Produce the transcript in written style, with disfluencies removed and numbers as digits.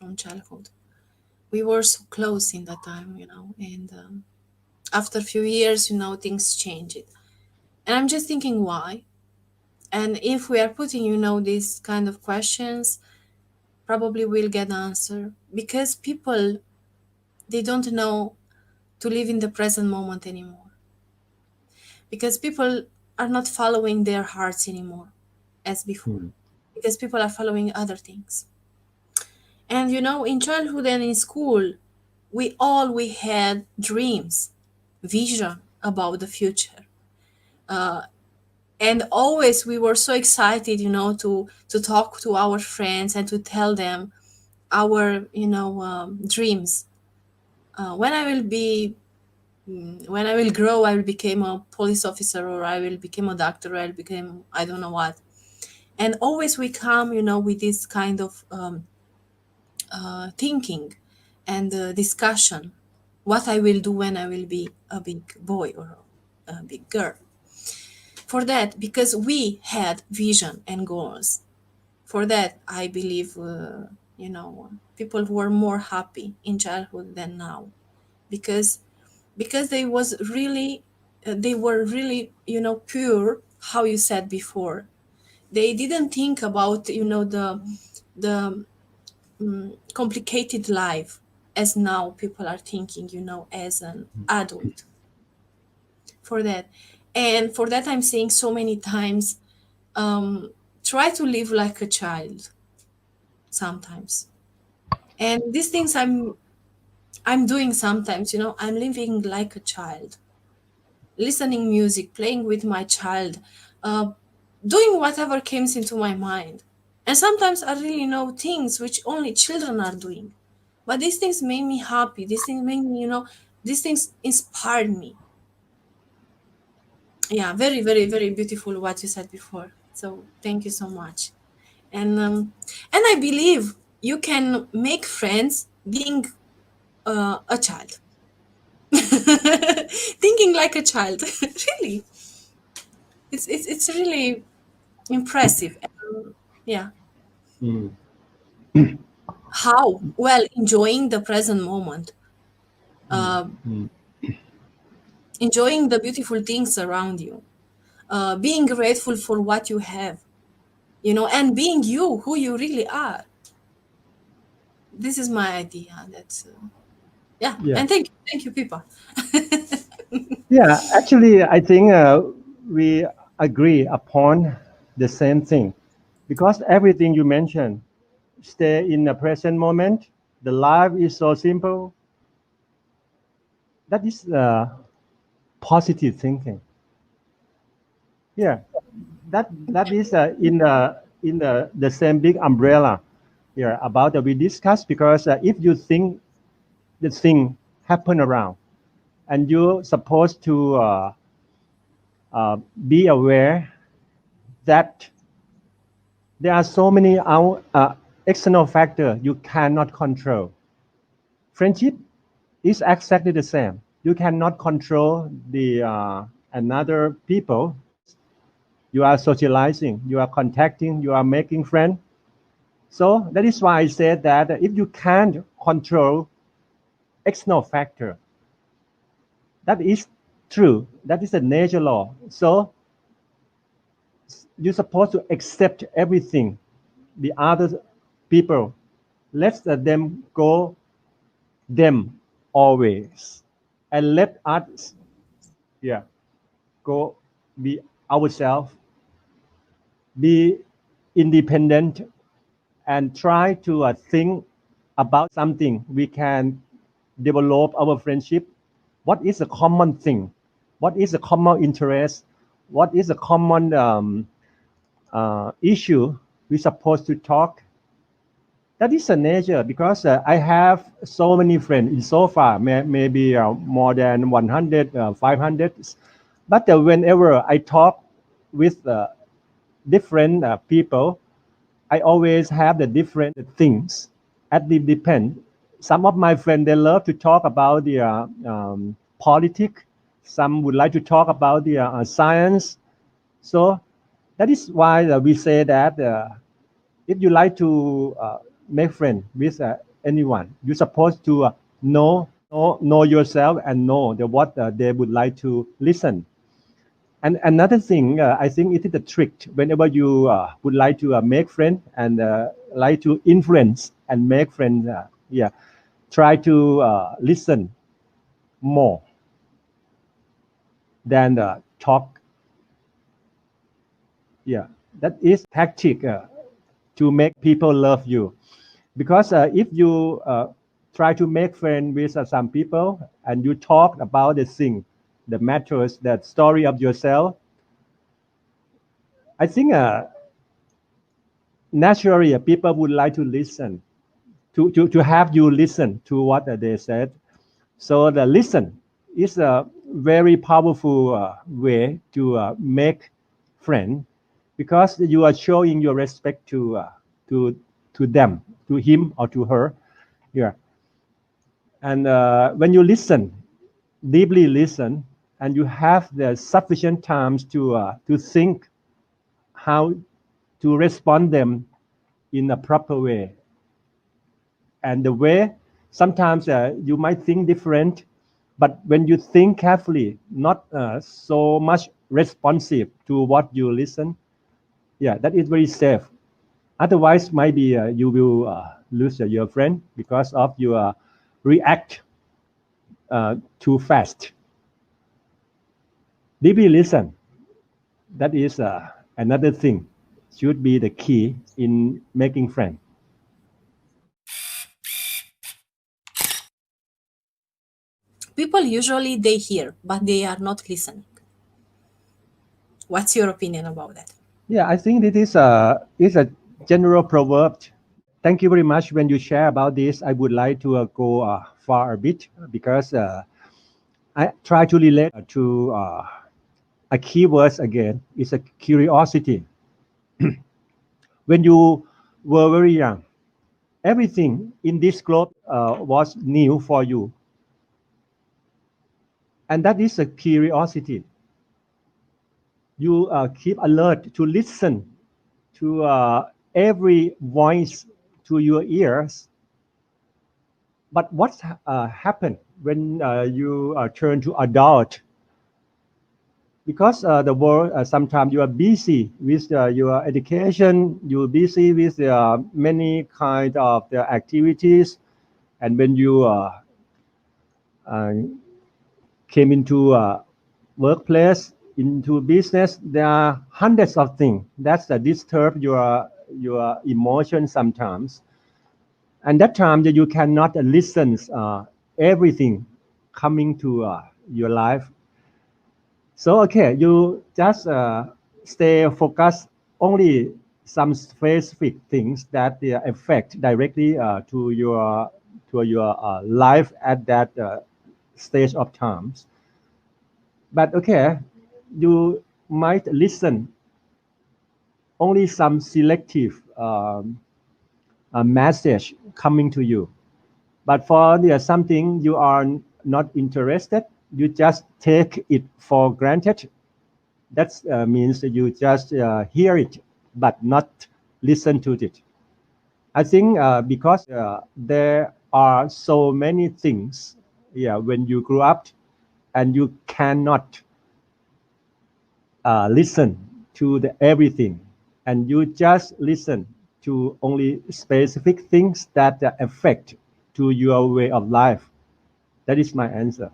from childhood. We were so close in that time, and after a few years, things changed. And I'm just thinking why. And if we are putting, these kind of questions, probably we'll get an answer, because people, they don't know to live in the present moment anymore, because people are not following their hearts anymore as before, because people are following other things. And in childhood and in school, we had dreams, vision about the future, and always we were so excited, to talk to our friends and to tell them our dreams. When I will be when I will grow, I will become a police officer, or I will become a doctor, or I'll become I don't know what. And always we come, with this kind of thinking and discussion, what I will do when I will be a big boy or a big girl. For that, because we had vision and goals. For that, I believe, people were more happy in childhood than now, because they were really, pure. How you said before, they didn't think about, the complicated life as now people are thinking, as an adult. For that, and for that, I'm saying so many times, try to live like a child sometimes. And these things I'm doing sometimes, I'm living like a child, listening music, playing with my child, uh, doing whatever comes into my mind. And sometimes I really know things which only children are doing. But these things made me happy. These things made me, these things inspired me. Yeah, very, very, very beautiful what you said before. So thank you so much. And I believe you can make friends being a child, thinking like a child. Really, it's really impressive. Yeah, how well enjoying the present moment, uh, enjoying the beautiful things around you, being grateful for what you have, and being you, who you really are. This is my idea. That's yeah, Yeah. and thank you, people. Yeah, actually, I think we agree upon the same thing because everything you mentioned, stay in the present moment. The life is so simple. That is positive thinking. Yeah, that is in the same big umbrella here about that we discussed because if you think the thing happen around and you're supposed to be aware that there are so many external factors you cannot control. Friendship is exactly the same. You cannot control the another people. You are socializing, you are contacting, you are making friends. So that is why I said that if you can't control external factor, that is true. That is a nature law. So you're supposed to accept everything the other people. Let them go them always, and let us, yeah, go be ourselves, be independent, and try to think about something we can develop our friendship. What is a common thing? What is a common interest? What is a common issue we supposed to talk? That is a nature because I have so many friends in so far, maybe more than 100, 500. But whenever I talk with different people, I always have the different things. At the depend. Some of my friends they love to talk about the politics. Some would like to talk about the science. So that is why we say that if you like to make friends with anyone. You're supposed to know yourself and know the, what they would like to listen. And another thing, I think it is a trick. Whenever you would like to make friends and like to influence and make friends, yeah, try to listen more than talk. Yeah, that is tactic to make people love you. Because if you try to make friends with some people and you talk about the thing, the matters, the story of yourself, I think naturally people would like to listen, to have you listen to what they said. So the listen is a very powerful way to make friend, because you are showing your respect to to them, to him or to her. Yeah, and when you listen, deeply listen, and you have the sufficient times to think how to respond them in a proper way. And the way sometimes you might think different, but when you think carefully, not so much responsive to what you listen, yeah, that is very safe. Otherwise, maybe you will lose your friend because of your react too fast. Deeply listen. That is another thing. Should be the key in making friends. People usually they hear, but they are not listening. What's your opinion about that? Yeah, I think it is a general proverb. Thank you very much. When you share about this, I would like to go far a bit, because I try to relate to a keyword again. It's a curiosity. When you were very young, everything in this globe was new for you, and that is a curiosity. You keep alert to listen to every voice to your ears. But what happened when you turn to adult? Because the world, sometimes you are busy with your education, you're busy with many kind of the activities, and when you uh, came into workplace, into business, there are hundreds of things that disturb your emotion sometimes. And that time that you cannot listen everything coming to your life. So okay, you just stay focused only some specific things that affect directly to your life at that stage of times. But okay, you might listen only some selective message coming to you. But for something you are not interested, you just take it for granted. That means that you just hear it, but not listen to it. I think because there are so many things, yeah, when you grow up and you cannot listen to the everything, and you just listen to only specific things that affect to your way of life. That is my answer.